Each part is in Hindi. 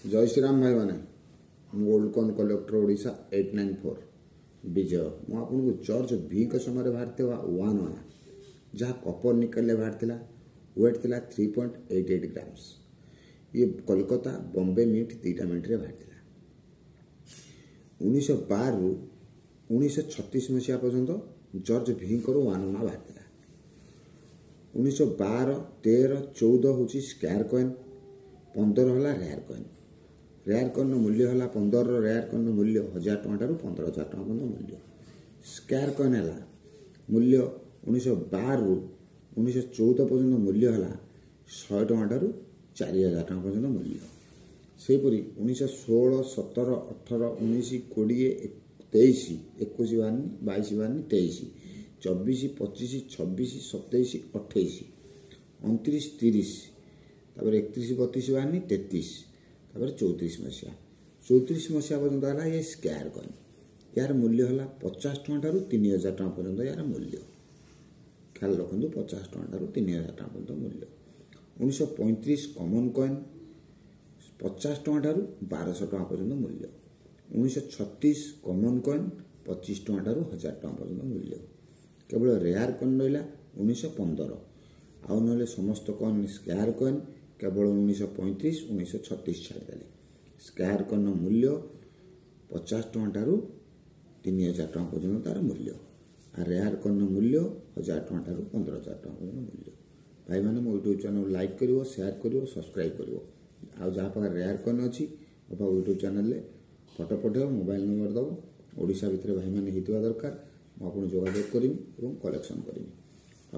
जय श्रीराम भाई मैंने ओल्ड कॉन कलेक्टर ओडिशा 894 विजय मुझे जॉर्ज भी समय बाहर वन अणा जहाँ कपर निकल बाहर वेट थी 3.88 ग्राम्स ये कोलकाता बॉम्बे मीट 2 मिनट बाहर 1912 रु 1936 मसीहा पर्यंत जॉर्ज भी वन अणा बाहर 1912 13 14 हूँ स्क्वायर कॉइन 15 है रेयर कॉइन रेयर कॉइन मूल्य है 15 रेयर कॉइन मूल्य 1000 टकर 15,000 टका पर्यंत मूल्य स्क्वायर कॉइन है मूल्य 1912 रु 1914 पर्यंत मूल्य है 100 टकर 4,000 टका पर्यंत मूल्य सेपरी 1916 17 18 19 20 23 21 22 23 24 25 26 27 28 29 30 31 32 बाहर 33 34 मसीहा 34 मसीहा पर्यंत है ये स्क्वायर कॉइन यार मूल्य है 50 टकर 3,000 टका पर्यंत यार मूल्य ख्याल रखु 50 टकर 3,000 टका पर्यंत मूल्य 1935 कॉमन कॉइन 50 टकर 1200 टका पर्यंत मूल्य 1936 कॉमन कॉइन 25 टकर 1000 टका पर्यंत मूल्य केवल रेयर कॉइन रहा 1915 आउ ना समस्त कॉइन स्क्वायर कॉइन केवल 1935 1936 छाड़देले स्क्वायर कॉइन मूल्य 50 टकर 3,000 टका पर्यंत तार मूल्य आ रेयर कॉइन मूल्य 1000 टकर 15,000 टका पर्यंत मूल्य भाई मैंने मो यूट्यूब चैनल लाइक करिवो शेयर करिवो सब्सक्राइब करिवो आ जहाँ पाखे रेयर कॉइन अच्छी बाबा यूट्यूब चैनल फोटो पठेव मोबाइल नंबर दब ओडिशा भितर भाई मैंने होता दरकार मुझे जोगाजोग करी और कलेक्शन करी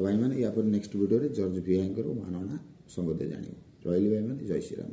भाई मैंने या नेक्स्ट वीडियो जॉर्ज भिआई वन अणा संबंधी जान रही भाई मैंने जय श्रीराम।